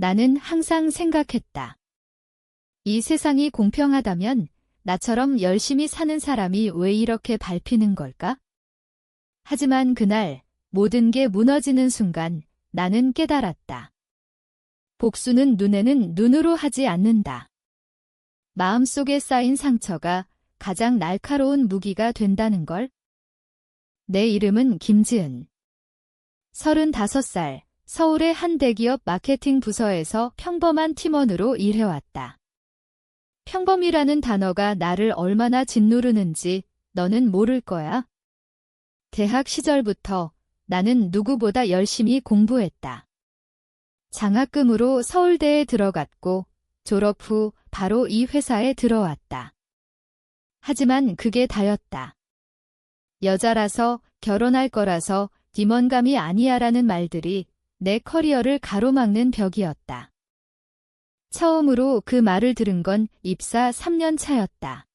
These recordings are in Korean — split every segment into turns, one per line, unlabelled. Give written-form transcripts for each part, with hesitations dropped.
나는 항상 생각했다. 이 세상이 공평하다면 나처럼 열심히 사는 사람이 왜 이렇게 밟히는 걸까? 하지만 그날 모든 게 무너지는 순간 나는 깨달았다. 복수는 눈에는 눈으로 하지 않는다. 마음속에 쌓인 상처가 가장 날카로운 무기가 된다는 걸. 내 이름은 김지은. 35살, 서울의 한 대기업 마케팅 부서에서 평범한 팀원으로 일해왔다. 평범이라는 단어가 나를 얼마나 짓누르는지 너는 모를 거야. 대학 시절부터 나는 누구보다 열심히 공부했다. 장학금으로 서울대에 들어갔고 졸업 후 바로 이 회사에 들어왔다. 하지만 그게 다였다. 여자라서 결혼할 거라서 임원감이 아니야라는 말들이 내 커리어를 가로막는 벽이었다. 처음으로 그 말을 들은 건 입사 3년 차였다.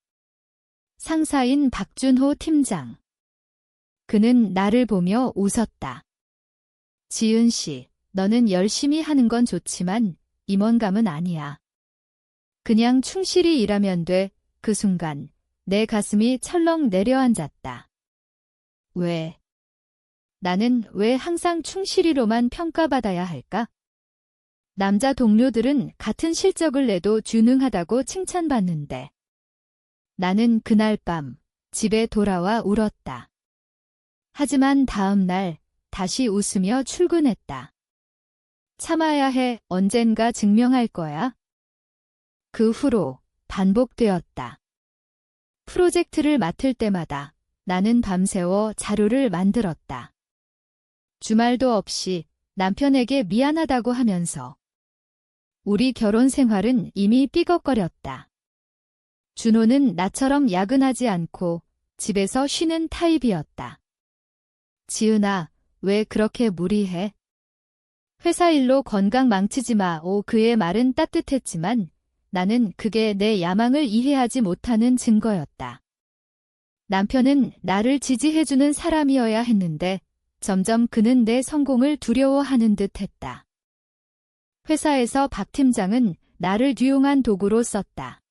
상사인 박준호 팀장. 그는 나를 보며 웃었다. 지은 씨, 너는 열심히 하는 건 좋지만 임원감은 아니야. 그냥 충실히 일하면 돼. 그 순간 내 가슴이 철렁 내려앉았다. 왜? 나는 왜 항상 충실히로만 평가받아야 할까? 남자 동료들은 같은 실적을 내도 균등하다고 칭찬받는데. 나는 그날 밤 집에 돌아와 울었다. 하지만 다음 날 다시 웃으며 출근했다. 참아야 해. 언젠가 증명할 거야. 그 후로 반복되었다. 프로젝트를 맡을 때마다 나는 밤새워 자료를 만들었다. 주말도 없이 남편에게 미안하다고 하면서. 우리 결혼 생활은 이미 삐걱거렸다. 준호는 나처럼 야근하지 않고 집에서 쉬는 타입이었다. 지은아, 왜 그렇게 무리해? 회사 일로 건강 망치지 마. 그의 말은 따뜻했지만 나는 그게 내 야망을 이해하지 못하는 증거였다. 남편은 나를 지지해주는 사람이어야 했는데 점점 그는 내 성공을 두려워하는 듯 했다. 회사에서 박 팀장은 나를 뒤용한 도구로 썼다.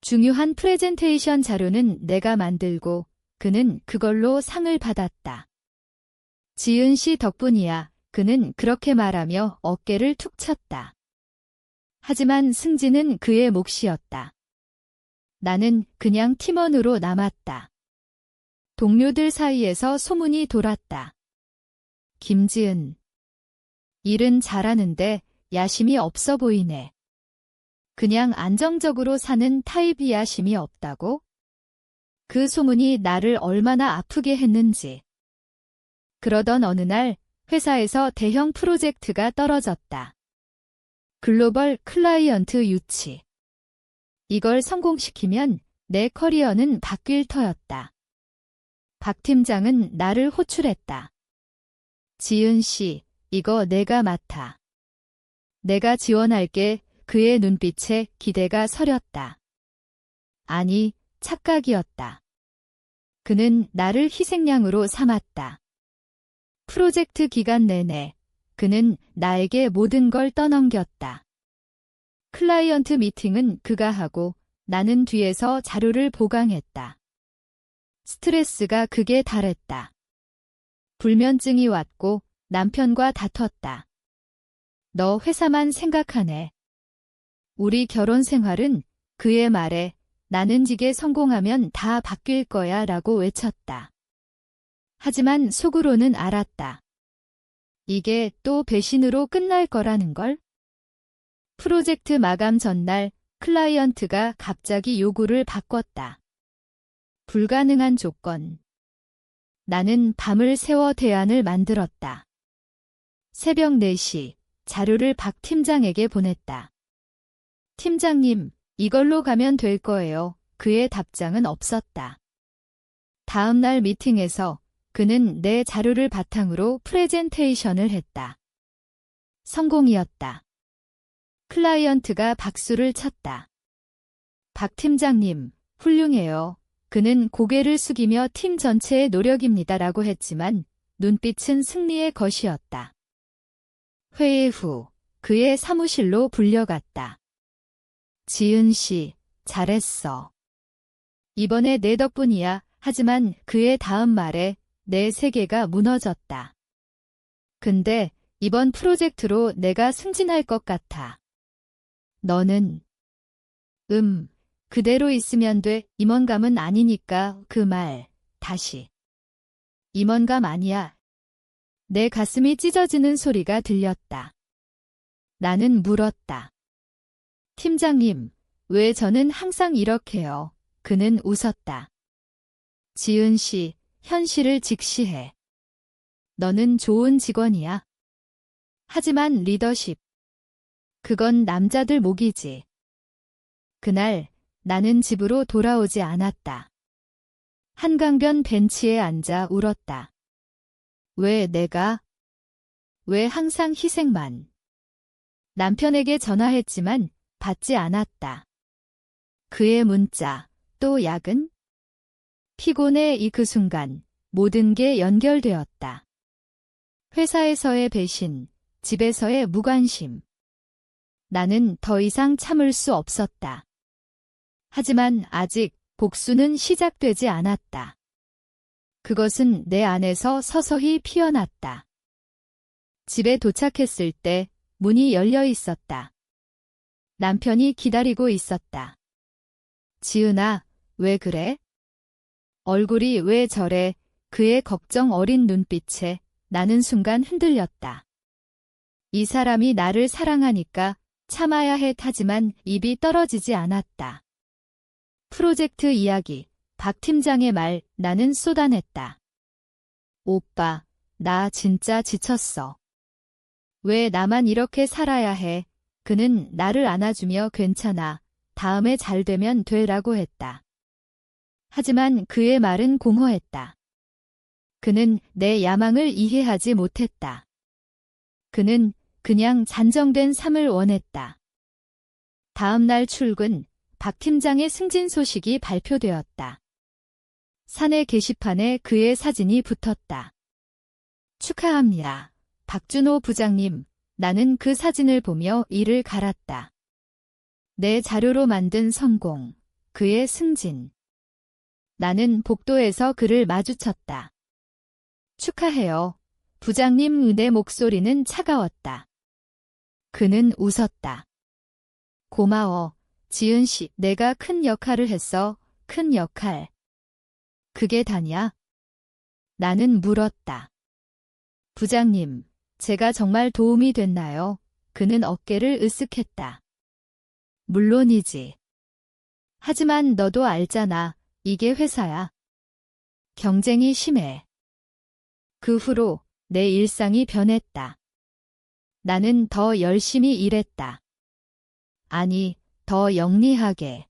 중요한 프레젠테이션 자료는 내가 만들고 그는 그걸로 상을 받았다. 지은 씨 덕분이야. 그는 그렇게 말하며 어깨를 툭 쳤다. 하지만 승진은 그의 몫이었다. 나는 그냥 팀원으로 남았다. 동료들 사이에서 소문이 돌았다. 김지은. 일은 잘하는데 야심이 없어 보이네. 그냥 안정적으로 사는 타입이 야심이 없다고? 그 소문이 나를 얼마나 아프게 했는지. 그러던 어느 날 회사에서 대형 프로젝트가 떨어졌다. 글로벌 클라이언트 유치. 이걸 성공시키면 내 커리어는 바뀔 터였다. 박 팀장은 나를 호출했다. 지은 씨, 이거 내가 맡아. 내가 지원할게. 그의 눈빛에 기대가 서렸다. 아니, 착각이었다. 그는 나를 희생양으로 삼았다. 프로젝트 기간 내내 그는 나에게 모든 걸 떠넘겼다. 클라이언트 미팅은 그가 하고 나는 뒤에서 자료를 보강했다. 스트레스가 극에 달했다. 불면증이 왔고 남편과 다퉜다. 너 회사만 생각하네. 우리 결혼 생활은 그의 말에 나는 지게 성공하면 다 바뀔 거야 라고 외쳤다. 하지만 속으로는 알았다. 이게 또 배신으로 끝날 거라는 걸? 프로젝트 마감 전날 클라이언트가 갑자기 요구를 바꿨다. 불가능한 조건. 나는 밤을 새워 대안을 만들었다. 새벽 4시 자료를 박 팀장에게 보냈다. 팀장님, 이걸로 가면 될 거예요. 그의 답장은 없었다. 다음 날 미팅에서 그는 내 자료를 바탕으로 프레젠테이션을 했다. 성공이었다. 클라이언트가 박수를 쳤다. 박 팀장님, 훌륭해요. 그는 고개를 숙이며 팀 전체의 노력입니다라고 했지만 눈빛은 승리의 것이었다. 회의 후 그의 사무실로 불려갔다. 지은 씨, 잘했어. 이번에 내 덕분이야. 하지만 그의 다음 말에 내 세계가 무너졌다. 근데 이번 프로젝트로 내가 승진할 것 같아. 너는? 그대로 있으면 돼. 임원감은 아니니까. 그 말, 다시. 임원감 아니야. 내 가슴이 찢어지는 소리가 들렸다. 나는 물었다. 팀장님, 왜 저는 항상 이렇게요? 그는 웃었다. 지은 씨, 현실을 직시해. 너는 좋은 직원이야. 하지만 리더십. 그건 남자들 목이지. 그날 나는 집으로 돌아오지 않았다. 한강변 벤치에 앉아 울었다. 왜 내가? 왜 항상 희생만? 남편에게 전화했지만 받지 않았다. 그의 문자, 또 야근? 피곤해. 그 순간 모든 게 연결되었다. 회사에서의 배신, 집에서의 무관심. 나는 더 이상 참을 수 없었다. 하지만 아직 복수는 시작되지 않았다. 그것은 내 안에서 서서히 피어났다. 집에 도착했을 때 문이 열려 있었다. 남편이 기다리고 있었다. 지은아, 왜 그래? 얼굴이 왜 저래? 그의 걱정 어린 눈빛에 나는 순간 흔들렸다. 이 사람이 나를 사랑하니까 참아야 해. 하지만 입이 떨어지지 않았다. 프로젝트 이야기, 박 팀장의 말, 나는 쏟아냈다. 오빠, 나 진짜 지쳤어. 왜 나만 이렇게 살아야 해? 그는 나를 안아주며 괜찮아. 다음에 잘 되면 되라고 했다. 하지만 그의 말은 공허했다. 그는 내 야망을 이해하지 못했다. 그는 그냥 잔정된 삶을 원했다. 다음 날 출근, 박 팀장의 승진 소식이 발표되었다. 사내 게시판에 그의 사진이 붙었다. 축하합니다. 박준호 부장님. 나는 그 사진을 보며 이를 갈았다. 내 자료로 만든 성공, 그의 승진. 나는 복도에서 그를 마주쳤다. 축하해요. 부장님. 내 목소리는 차가웠다. 그는 웃었다. 고마워. 지은 씨, 내가 큰 역할을 했어. 큰 역할. 그게 다냐? 나는 물었다. 부장님, 제가 정말 도움이 됐나요? 그는 어깨를 으쓱했다. 물론이지. 하지만 너도 알잖아. 이게 회사야. 경쟁이 심해. 그 후로 내 일상이 변했다. 나는 더 열심히 일했다. 아니, 더 영리하게.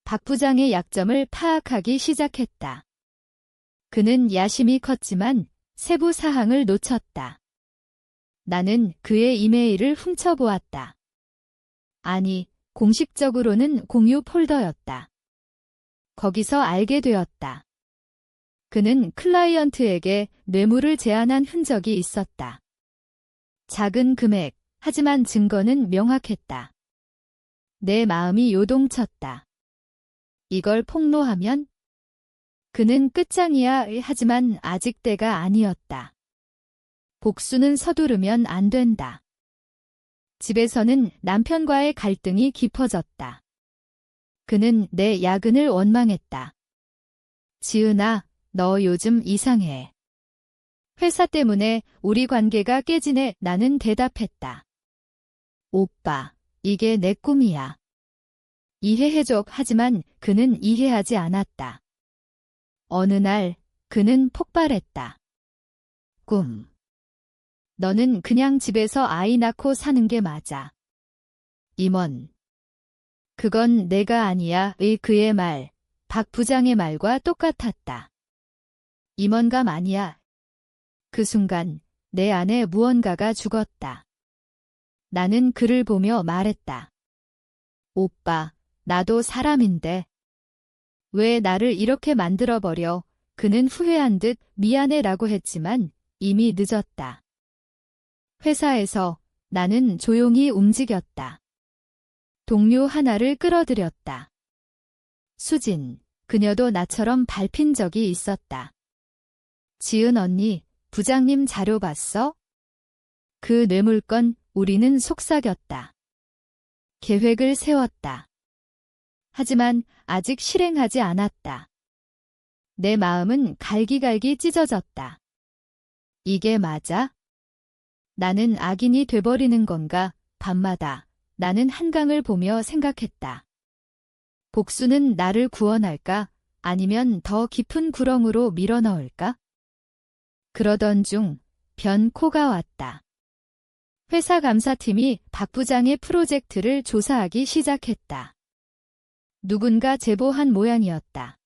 박 부장의 약점을 파악하기 시작했다. 그는 야심이 컸지만 세부 사항을 놓쳤다. 나는 그의 이메일을 훔쳐보았다. 아니, 공식적으로는 공유 폴더였다. 거기서 알게 되었다. 그는 클라이언트에게 뇌물을 제안한 흔적이 있었다. 작은 금액, 하지만 증거는 명확했다. 내 마음이 요동쳤다. 이걸 폭로하면? 그는 끝장이야. 하지만 아직 때가 아니었다. 복수는 서두르면 안 된다. 집에서는 남편과의 갈등이 깊어졌다. 그는 내 야근을 원망했다. 지은아, 너 요즘 이상해. 회사 때문에 우리 관계가 깨지네. 나는 대답했다. 오빠, 이게 내 꿈이야. 이해해줘. 하지만 그는 이해하지 않았다. 어느 날 그는 폭발했다. 꿈. 너는 그냥 집에서 아이 낳고 사는 게 맞아. 임원. 그건 내가 아니야. 그의 말, 박 부장의 말과 똑같았다. 임원감 아니야. 그 순간 내 안에 무언가가 죽었다. 나는 그를 보며 말했다. 오빠, 나도 사람인데. 왜 나를 이렇게 만들어버려? 그는 후회한 듯 미안해라고 했지만 이미 늦었다. 회사에서 나는 조용히 움직였다. 동료 하나를 끌어들였다. 수진, 그녀도 나처럼 밟힌 적이 있었다. 지은 언니, 부장님 자료 봤어? 그 뇌물건 우리는 속삭였다. 계획을 세웠다. 하지만 아직 실행하지 않았다. 내 마음은 갈기갈기 찢어졌다. 이게 맞아? 나는 악인이 돼버리는 건가? 밤마다 나는 한강을 보며 생각했다. 복수는 나를 구원할까? 아니면 더 깊은 구렁으로 밀어넣을까? 그러던 중 변코가 왔다. 회사 감사팀이 박 부장의 프로젝트를 조사하기 시작했다. 누군가 제보한 모양이었다.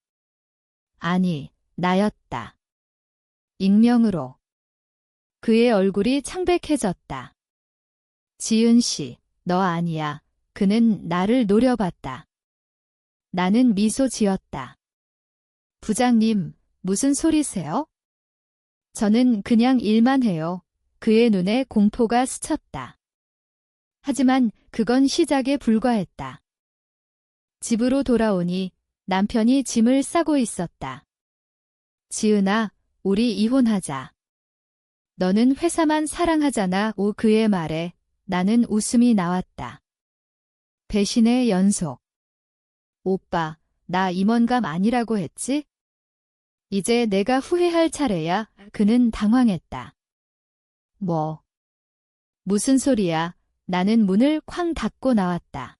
아니, 나였다. 익명으로. 그의 얼굴이 창백해졌다. 지은 씨, 너 아니야. 그는 나를 노려봤다. 나는 미소 지었다. 부장님, 무슨 소리세요? 저는 그냥 일만 해요. 그의 눈에 공포가 스쳤다. 하지만 그건 시작에 불과했다. 집으로 돌아오니 남편이 짐을 싸고 있었다. 지은아, 우리 이혼하자. 너는 회사만 사랑하잖아. 오, 그의 말에 나는 웃음이 나왔다. 배신의 연속. 오빠, 나 임원감 아니라고 했지? 이제 내가 후회할 차례야. 그는 당황했다. 뭐? 무슨 소리야? 나는 문을 쾅 닫고 나왔다.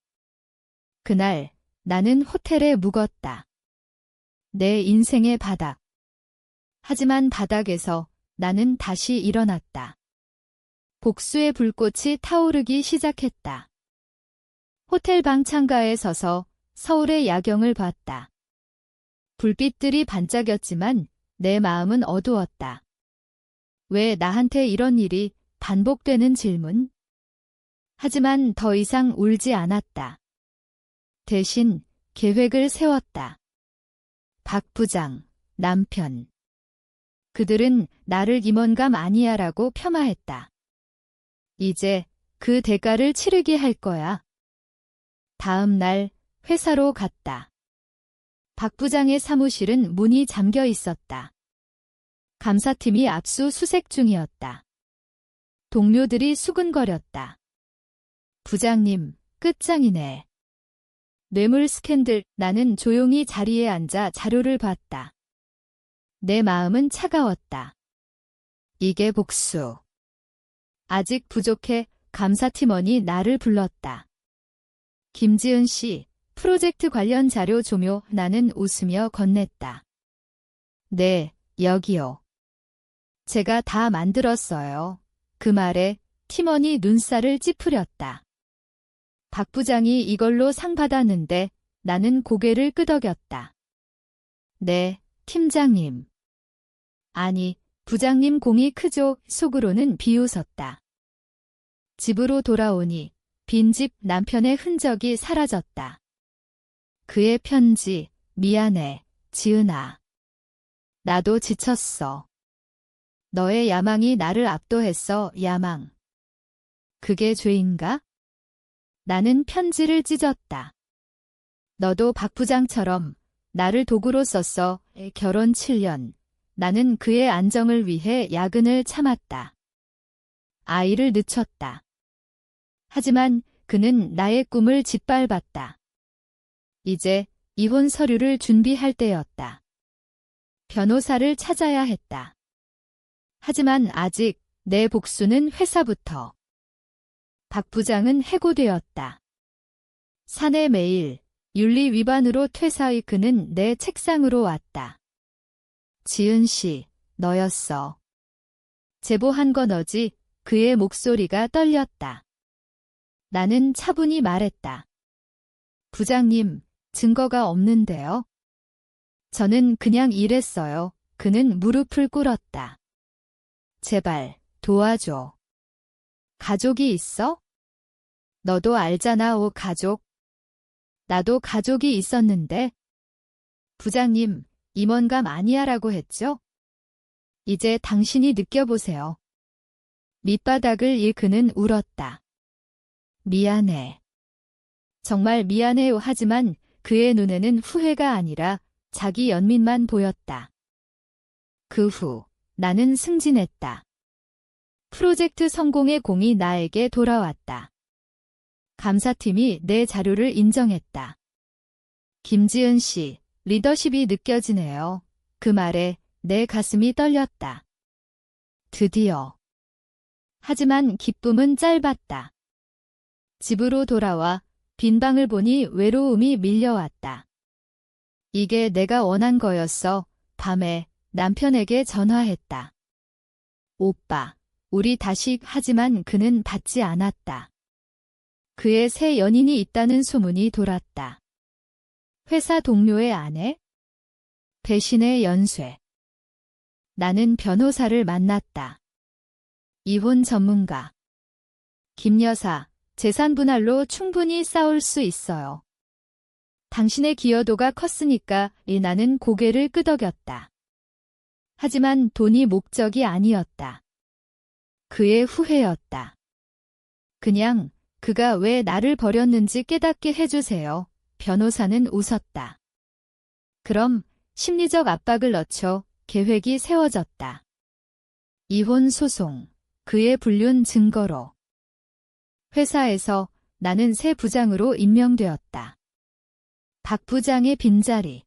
그날 나는 호텔에 묵었다. 내 인생의 바닥. 하지만 바닥에서 나는 다시 일어났다. 복수의 불꽃이 타오르기 시작했다. 호텔 방 창가에 서서 서울의 야경을 봤다. 불빛들이 반짝였지만 내 마음은 어두웠다. 왜 나한테 이런 일이 반복되는 질문? 하지만 더 이상 울지 않았다. 대신 계획을 세웠다. 박 부장, 남편. 그들은 나를 임원감 아니야라고 폄하했다. 이제 그 대가를 치르게 할 거야. 다음 날 회사로 갔다. 박 부장의 사무실은 문이 잠겨 있었다. 감사팀이 압수수색 중이었다. 동료들이 수근거렸다. 부장님, 끝장이네. 뇌물 스캔들. 나는 조용히 자리에 앉아 자료를 봤다. 내 마음은 차가웠다. 이게 복수. 아직 부족해. 감사팀원이 나를 불렀다. 김지은 씨, 프로젝트 관련 자료 조묘. 나는 웃으며 건넸다. 네, 여기요. 제가 다 만들었어요. 그 말에 팀원이 눈살을 찌푸렸다. 박 부장이 이걸로 상 받았는데 나는 고개를 끄덕였다. 네, 팀장님. 아니, 부장님 공이 크죠. 속으로는 비웃었다. 집으로 돌아오니 빈집 남편의 흔적이 사라졌다. 그의 편지, 미안해, 지은아. 나도 지쳤어. 너의 야망이 나를 압도했어, 야망. 그게 죄인가? 나는 편지를 찢었다. 너도 박 부장처럼 나를 도구로 썼어. 결혼 7년. 나는 그의 안정을 위해 야근을 참았다. 아이를 늦췄다. 하지만 그는 나의 꿈을 짓밟았다. 이제 이혼 서류를 준비할 때였다. 변호사를 찾아야 했다. 하지만 아직 내 복수는 회사부터. 박 부장은 해고되었다. 사내 메일, 윤리 위반으로 퇴사의 그는 내 책상으로 왔다. 지은 씨, 너였어. 제보한 건 너지. 그의 목소리가 떨렸다. 나는 차분히 말했다. 부장님, 증거가 없는데요. 저는 그냥 일했어요. 그는 무릎을 꿇었다. 제발, 도와줘. 가족이 있어? 너도 알잖아, 오 가족. 나도 가족이 있었는데. 부장님, 임원감 아니야라고 했죠? 이제 당신이 느껴보세요. 밑바닥을 그는 울었다. 미안해. 정말 미안해요. 하지만 그의 눈에는 후회가 아니라 자기 연민만 보였다. 그 후 나는 승진했다. 프로젝트 성공의 공이 나에게 돌아왔다. 감사팀이 내 자료를 인정했다. 김지은 씨, 리더십이 느껴지네요. 그 말에 내 가슴이 떨렸다. 드디어. 하지만 기쁨은 짧았다. 집으로 돌아와 빈 방을 보니 외로움이 밀려왔다. 이게 내가 원한 거였어. 밤에 남편에게 전화했다. 오빠, 우리 다시. 하지만 그는 받지 않았다. 그의 새 연인이 있다는 소문이 돌았다. 회사 동료의 아내? 배신의 연쇄. 나는 변호사를 만났다. 이혼 전문가. 김 여사, 재산 분할로 충분히 싸울 수 있어요. 당신의 기여도가 컸으니까. 나는 고개를 끄덕였다. 하지만 돈이 목적이 아니었다. 그의 후회였다. 그냥 그가 왜 나를 버렸는지 깨닫게 해주세요. 변호사는 웃었다. 그럼 심리적 압박을 넣죠. 계획이 세워졌다. 이혼 소송, 그의 불륜 증거로. 회사에서 나는 새 부장으로 임명되었다. 박 부장의 빈자리.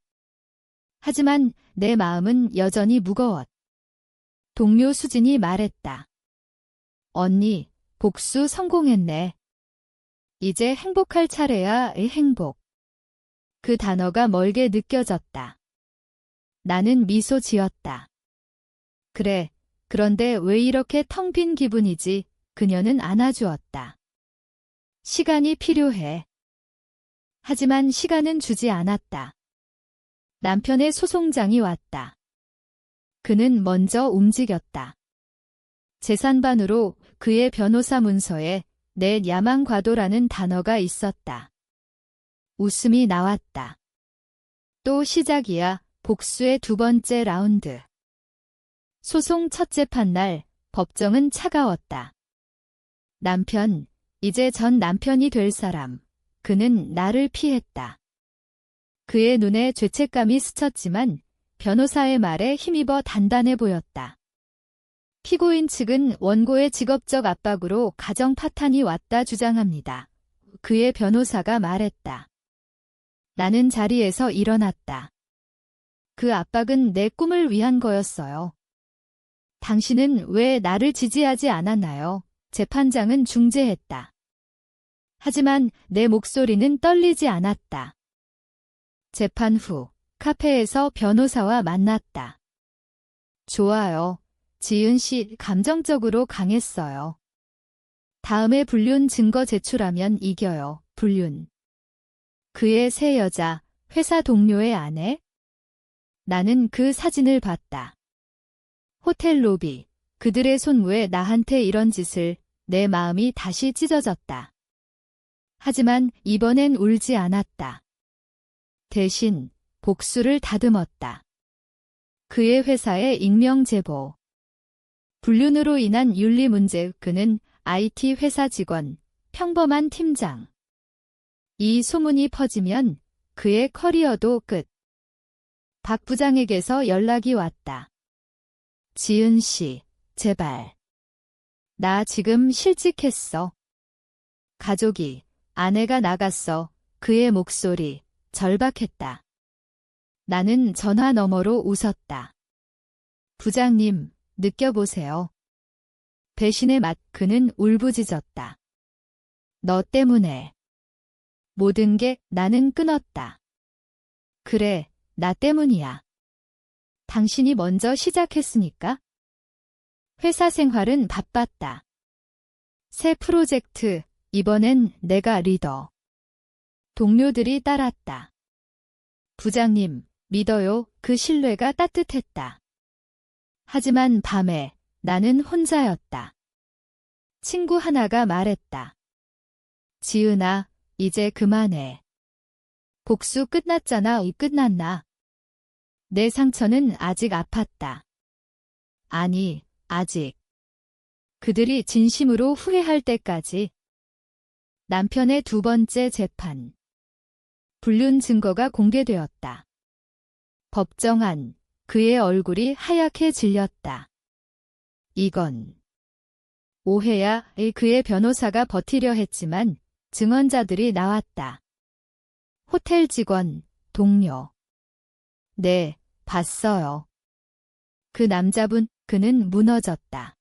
하지만 내 마음은 여전히 무거웠다. 동료 수진이 말했다. 언니, 복수 성공했네. 이제 행복할 차례야. 행복. 그 단어가 멀게 느껴졌다. 나는 미소 지었다. 그래, 그런데 왜 이렇게 텅 빈 기분이지? 그녀는 안아주었다. 시간이 필요해. 하지만 시간은 주지 않았다. 남편의 소송장이 왔다. 그는 먼저 움직였다. 재산반으로 그의 변호사 문서에 내 야망과도라는 단어가 있었다. 웃음이 나왔다. 또 시작이야. 복수의 두 번째 라운드. 소송 첫 재판날 법정은 차가웠다. 남편, 이제 전 남편이 될 사람. 그는 나를 피했다. 그의 눈에 죄책감이 스쳤지만 변호사의 말에 힘입어 단단해 보였다. 피고인 측은 원고의 직업적 압박으로 가정 파탄이 왔다 주장합니다. 그의 변호사가 말했다. 나는 자리에서 일어났다. 그 압박은 내 꿈을 위한 거였어요. 당신은 왜 나를 지지하지 않았나요? 재판장은 중재했다. 하지만 내 목소리는 떨리지 않았다. 재판 후 카페에서 변호사와 만났다. 좋아요. 지은 씨 감정적으로 강했어요. 다음에 불륜 증거 제출하면 이겨요. 불륜. 그의 새 여자, 회사 동료의 아내? 나는 그 사진을 봤다. 호텔 로비. 그들의 손 왜 나한테 이런 짓을. 내 마음이 다시 찢어졌다. 하지만 이번엔 울지 않았다. 대신 복수를 다듬었다. 그의 회사에 익명 제보. 불륜으로 인한 윤리 문제. 그는 IT 회사 직원, 평범한 팀장. 이 소문이 퍼지면 그의 커리어도 끝. 박 부장에게서 연락이 왔다. 지은 씨, 제발. 나 지금 실직했어. 가족이, 아내가 나갔어. 그의 목소리, 절박했다. 나는 전화 너머로 웃었다. 부장님, 느껴보세요. 배신의 맛. 그는 울부짖었다. 너 때문에. 모든 게. 나는 끊었다. 그래, 나 때문이야. 당신이 먼저 시작했으니까. 회사 생활은 바빴다. 새 프로젝트, 이번엔 내가 리더. 동료들이 따랐다. 부장님, 믿어요. 그 신뢰가 따뜻했다. 하지만 밤에 나는 혼자였다. 친구 하나가 말했다. 지은아, 이제 그만해. 복수 끝났잖아. 끝났나? 내 상처는 아직 아팠다. 아니, 아직. 그들이 진심으로 후회할 때까지. 남편의 두 번째 재판. 불륜 증거가 공개되었다. 법정 안, 그의 얼굴이 하얗게 질렸다. 이건 오해야. 그의 변호사가 버티려 했지만 증언자들이 나왔다. 호텔 직원, 동료. 네, 봤어요. 그 남자분, 그는 무너졌다.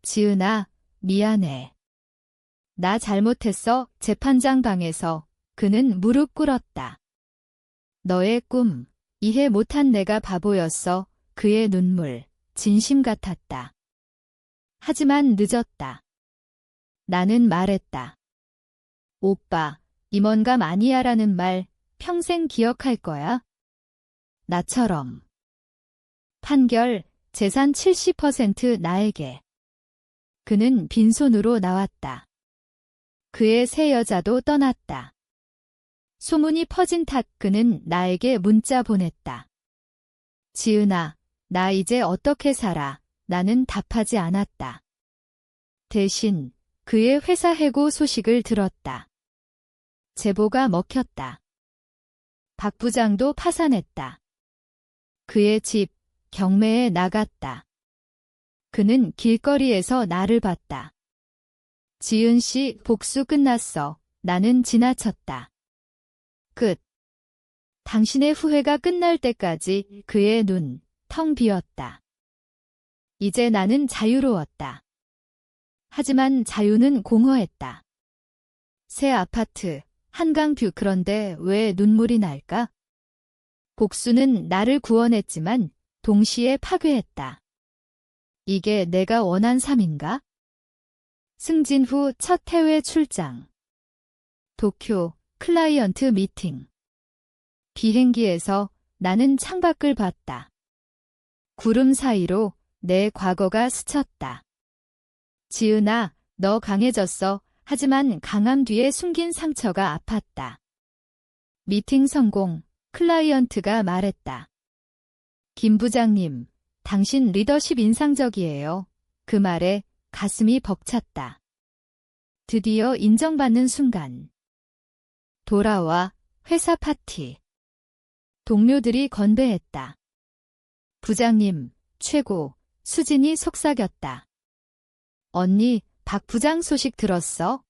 지은아, 미안해. 나 잘못했어. 재판장 방에서 그는 무릎 꿇었다. 너의 꿈, 이해 못한 내가 바보였어. 그의 눈물, 진심 같았다. 하지만 늦었다. 나는 말했다. 오빠, 임원감 아니야라는 말 평생 기억할 거야? 나처럼. 판결, 재산 70% 나에게. 그는 빈손으로 나왔다. 그의 새 여자도 떠났다. 소문이 퍼진 탓 그는 나에게 문자 보냈다. 지은아, 나 이제 어떻게 살아? 나는 답하지 않았다. 대신 그의 회사 해고 소식을 들었다. 제보가 먹혔다. 박 부장도 파산했다. 그의 집, 경매에 나갔다. 그는 길거리에서 나를 봤다. 지은 씨, 복수 끝났어. 나는 지나쳤다. 끝. 당신의 후회가 끝날 때까지 그의 눈, 텅 비었다. 이제 나는 자유로웠다. 하지만 자유는 공허했다. 새 아파트, 한강뷰. 그런데 왜 눈물이 날까? 복수는 나를 구원했지만 동시에 파괴했다. 이게 내가 원한 삶인가? 승진 후 첫 해외 출장. 도쿄, 클라이언트 미팅. 비행기에서 나는 창밖을 봤다. 구름 사이로 내 과거가 스쳤다. 지은아, 너 강해졌어. 하지만 강함 뒤에 숨긴 상처가 아팠다. 미팅 성공, 클라이언트가 말했다. 김 부장님, 당신 리더십 인상적이에요. 그 말에 가슴이 벅찼다. 드디어 인정받는 순간. 돌아와, 회사 파티. 동료들이 건배했다. 부장님, 최고. 수진이 속삭였다. 언니, 박 부장 소식 들었어?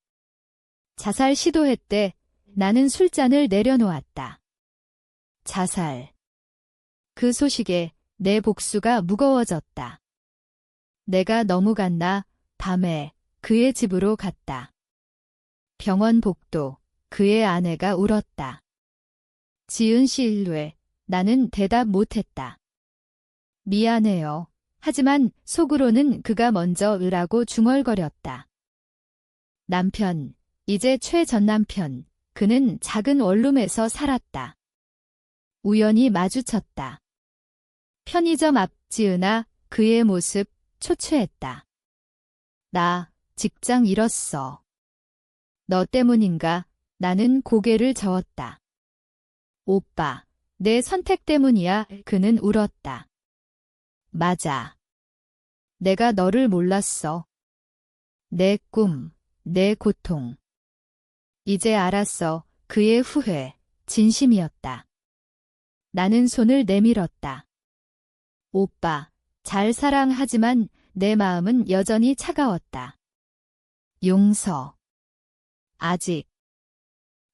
자살 시도했대. 나는 술잔을 내려놓았다. 자살. 그 소식에 내 복수가 무거워졌다. 내가 너무 갔나? 밤에 그의 집으로 갔다. 병원 복도, 그의 아내가 울었다. 지은 씨 일뇌, 나는 대답 못했다. 미안해요. 하지만 속으로는 그가 먼저 으라고 중얼거렸다. 남편, 이제 최전 남편, 그는 작은 원룸에서 살았다. 우연히 마주쳤다. 편의점 앞. 지은아, 그의 모습 초췌했다. 나 직장 잃었어. 너 때문인가? 나는 고개를 저었다. 오빠, 내 선택 때문이야. 그는 울었다. 맞아. 내가 너를 몰랐어. 내 꿈, 내 고통. 이제 알았어. 그의 후회, 진심이었다. 나는 손을 내밀었다. 오빠, 잘 사랑하지만 내 마음은 여전히 차가웠다. 용서. 아직.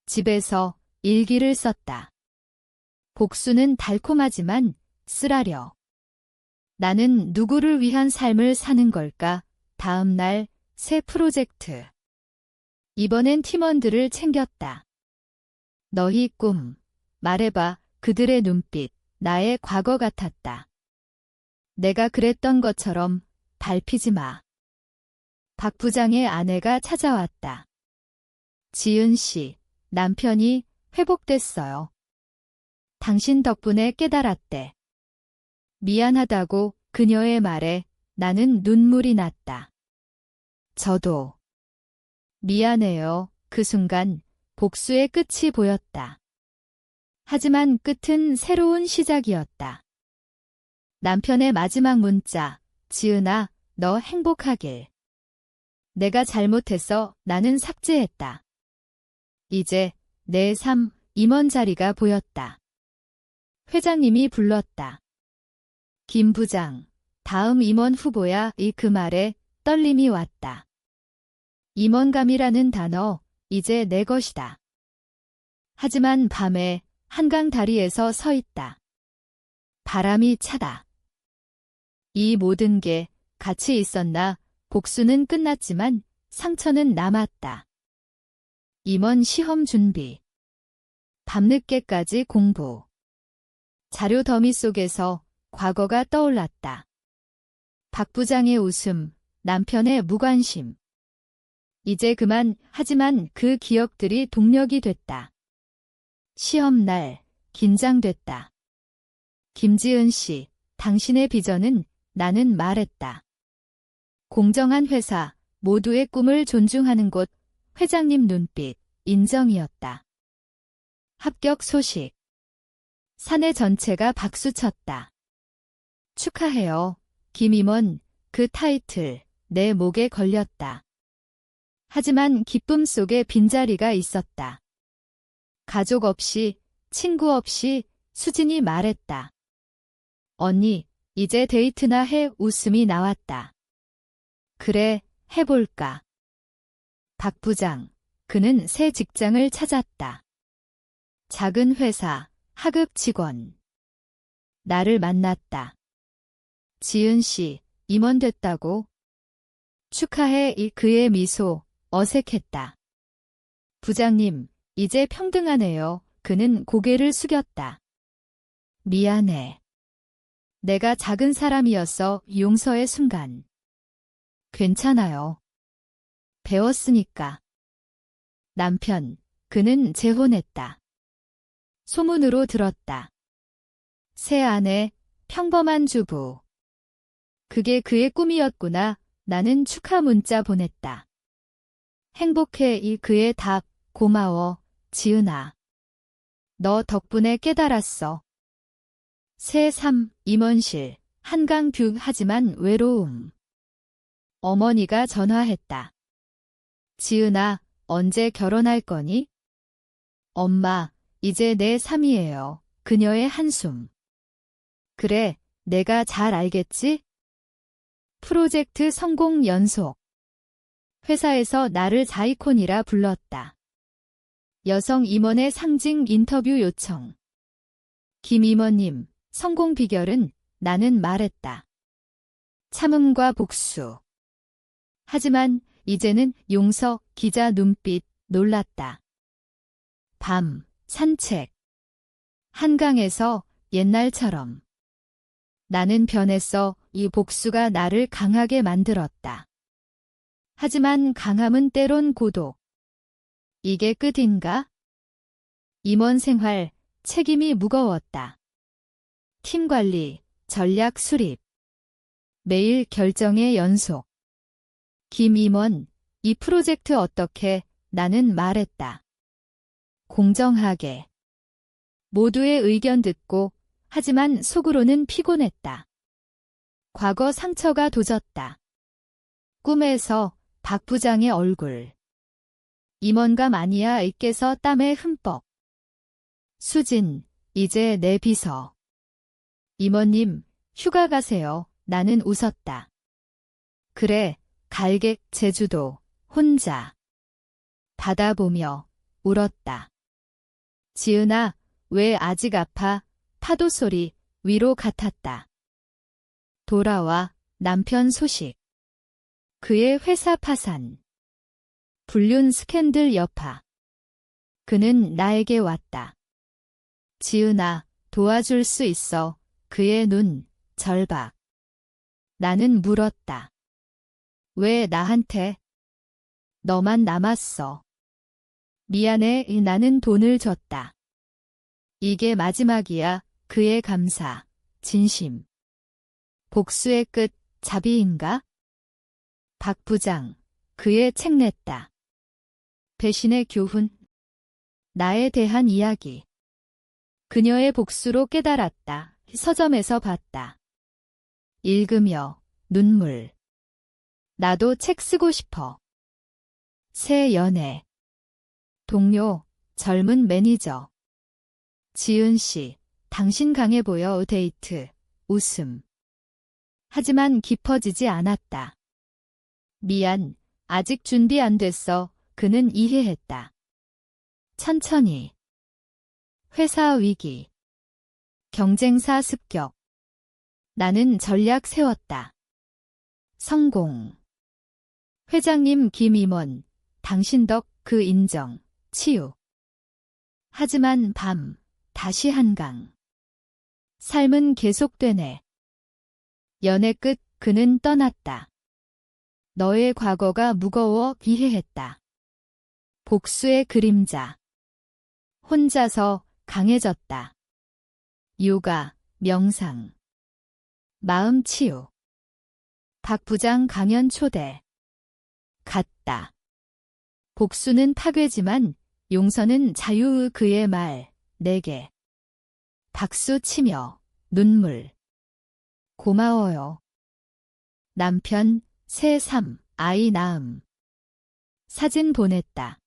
집에서 일기를 썼다. 복수는 달콤하지만 쓰라려. 나는 누구를 위한 삶을 사는 걸까? 다음 날 새 프로젝트. 이번엔 팀원들을 챙겼다. 너희 꿈. 말해봐. 그들의 눈빛, 나의 과거 같았다. 내가 그랬던 것처럼 밟히지 마. 박 부장의 아내가 찾아왔다. 지은 씨, 남편이 회복됐어요. 당신 덕분에 깨달았대. 미안하다고 그녀의 말에 나는 눈물이 났다. 저도. 미안해요. 그 순간 복수의 끝이 보였다. 하지만 끝은 새로운 시작이었다. 남편의 마지막 문자, 지은아, 너 행복하길. 내가 잘못해서 나는 삭제했다. 이제 내 삶 임원 자리가 보였다. 회장님이 불렀다. 김 부장, 다음 임원 후보야. 그 말에 떨림이 왔다. 임원감이라는 단어, 이제 내 것이다. 하지만 밤에 한강 다리에서 서 있다. 바람이 차다. 이 모든 게 같이 있었나? 복수는 끝났지만 상처는 남았다. 임원 시험 준비. 밤늦게까지 공부. 자료 더미 속에서 과거가 떠올랐다. 박 부장의 웃음, 남편의 무관심. 이제 그만. 하지만 그 기억들이 동력이 됐다. 시험날, 긴장됐다. 김지은 씨, 당신의 비전은? 나는 말했다. 공정한 회사, 모두의 꿈을 존중하는 곳. 회장님 눈빛, 인정이었다. 합격 소식. 사내 전체가 박수쳤다. 축하해요, 김 임원. 그 타이틀, 내 목에 걸렸다. 하지만 기쁨 속에 빈자리가 있었다. 가족 없이, 친구 없이 수진이 말했다. 언니, 이제 데이트나 해. 웃음이 나왔다. 그래, 해볼까. 박 부장, 그는 새 직장을 찾았다. 작은 회사, 하급 직원. 나를 만났다. 지은 씨, 임원 됐다고? 축하해. 그의 미소, 어색했다. 부장님, 이제 평등하네요. 그는 고개를 숙였다. 미안해. 내가 작은 사람이었어. 용서의 순간. 괜찮아요. 배웠으니까. 남편, 그는 재혼했다. 소문으로 들었다. 새 아내, 평범한 주부. 그게 그의 꿈이었구나. 나는 축하 문자 보냈다. 행복해. 그의 답, 고마워, 지은아. 너 덕분에 깨달았어. 새 삶, 임원실, 한강 뷰. 하지만 외로움. 어머니가 전화했다. 지은아, 언제 결혼할 거니? 엄마, 이제 내 삶이에요. 그녀의 한숨. 그래, 내가 잘 알겠지? 프로젝트 성공 연속. 회사에서 나를 자이콘이라 불렀다. 여성 임원의 상징 인터뷰 요청. 김 임원님, 성공 비결은? 나는 말했다. 참음과 복수. 하지만 이제는 용서. 기자 눈빛, 놀랐다. 밤, 산책. 한강에서 옛날처럼. 나는 변했어. 이 복수가 나를 강하게 만들었다. 하지만 강함은 때론 고독. 이게 끝인가? 임원 생활, 책임이 무거웠다. 팀 관리, 전략 수립. 매일 결정의 연속. 김 임원, 이 프로젝트 어떻게? 나는 말했다. 공정하게. 모두의 의견 듣고, 하지만 속으로는 피곤했다. 과거 상처가 도졌다. 꿈에서 박 부장의 얼굴. 임원감 아니야. 이께서 땀에 흠뻑. 수진, 이제 내 비서. 임원님, 휴가 가세요. 나는 웃었다. 그래, 갈게. 제주도, 혼자. 바다 보며 울었다. 지은아, 왜 아직 아파? 파도 소리, 위로 같았다. 돌아와, 남편 소식. 그의 회사 파산. 불륜 스캔들 여파. 그는 나에게 왔다. 지은아, 도와줄 수 있어. 그의 눈, 절박. 나는 물었다. 왜 나한테? 너만 남았어. 미안해. 나는 돈을 줬다. 이게 마지막이야. 그의 감사, 진심. 복수의 끝, 자비인가? 박 부장, 그의 책 냈다. 배신의 교훈. 나에 대한 이야기. 그녀의 복수로 깨달았다. 서점에서 봤다. 읽으며 눈물. 나도 책 쓰고 싶어. 새 연애. 동료, 젊은 매니저. 지은 씨, 당신 강해 보여 데이트. 웃음. 하지만 깊어지지 않았다. 미안, 아직 준비 안 됐어. 그는 이해했다. 천천히. 회사 위기. 경쟁사 습격. 나는 전략 세웠다. 성공. 회장님 김임원, 당신 덕 그 인정, 치유. 하지만 밤, 다시 한강. 삶은 계속되네. 연애 끝 그는 떠났다. 너의 과거가 무거워 비해했다. 복수의 그림자. 혼자서 강해졌다. 요가, 명상. 마음 치유. 박 부장 강연 초대. 갔다. 복수는 파괴지만 용서는 자유의 그의 말, 내게. 박수 치며 눈물. 고마워요. 남편, 새 삶, 아이 낳음. 사진 보냈다.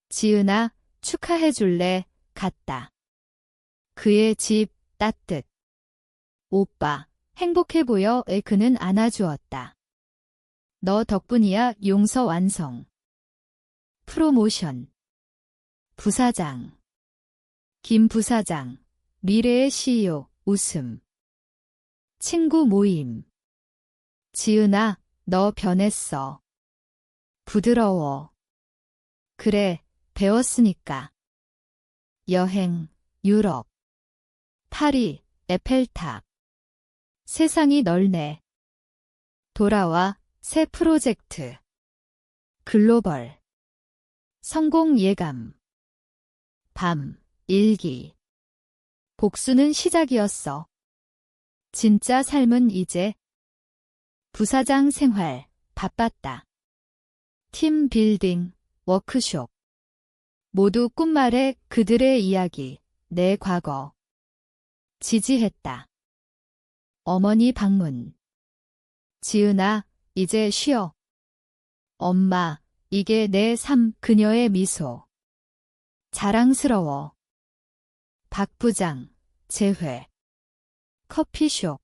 지은아, 축하해줄래? 갔다. 그의 집, 따뜻. 오빠, 행복해 보여? 그는 안아주었다. 너 덕분이야. 용서 완성. 프로모션. 부사장. 김 부사장. 미래의 CEO. 웃음. 친구 모임. 지은아, 너 변했어. 부드러워. 그래, 배웠으니까. 여행, 유럽. 파리, 에펠탑. 세상이 넓네. 돌아와, 새 프로젝트. 글로벌. 성공 예감. 밤, 일기. 복수는 시작이었어. 진짜 삶은 이제. 부사장 생활, 바빴다. 팀 빌딩, 워크숍. 모두 꿈말에 그들의 이야기, 내 과거. 지지했다. 어머니 방문. 지은아, 이제 쉬어. 엄마, 이게 내 삶. 그녀의 미소. 자랑스러워. 박 부장, 재회. 커피숍.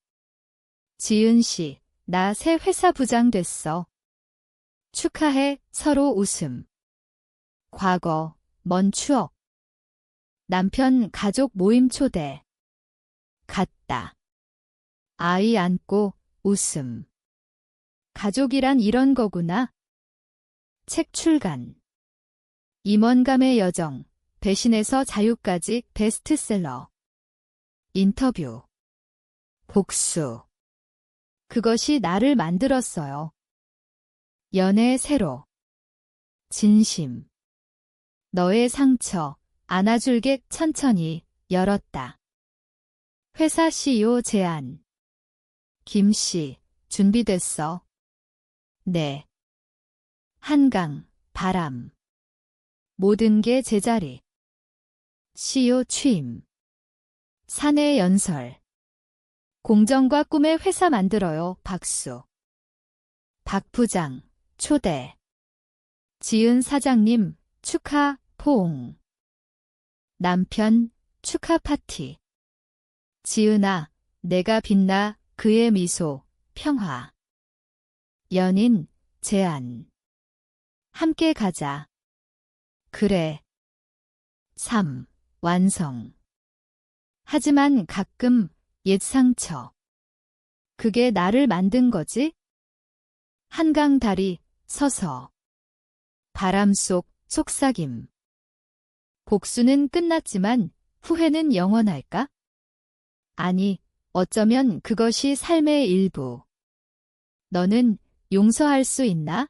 지은 씨, 나 새 회사 부장 됐어. 축하해. 서로 웃음. 과거, 먼 추억. 남편 가족 모임 초대. 갔다. 아이 안고 웃음. 가족이란 이런 거구나. 책 출간. 임원감의 여정. 배신에서 자유까지 베스트셀러. 인터뷰. 복수. 그것이 나를 만들었어요. 연애 새로. 진심. 너의 상처. 안아줄게. 천천히 열었다. 회사 CEO 제안. 김 씨, 준비됐어? 네. 한강, 바람. 모든 게 제자리. CEO 취임. 사내 연설. 공정과 꿈의 회사 만들어요. 박수. 박 부장, 초대. 지은 사장님, 축하, 포옹. 남편, 축하 파티. 지은아, 내가 빛나. 그의 미소, 평화. 연인, 제안. 함께 가자. 그래. 3. 완성. 하지만 가끔 옛 상처. 그게 나를 만든 거지? 한강 다리, 서서. 바람 속, 속삭임. 복수는 끝났지만 후회는 영원할까? 아니, 어쩌면 그것이 삶의 일부. 너는 용서할 수 있나?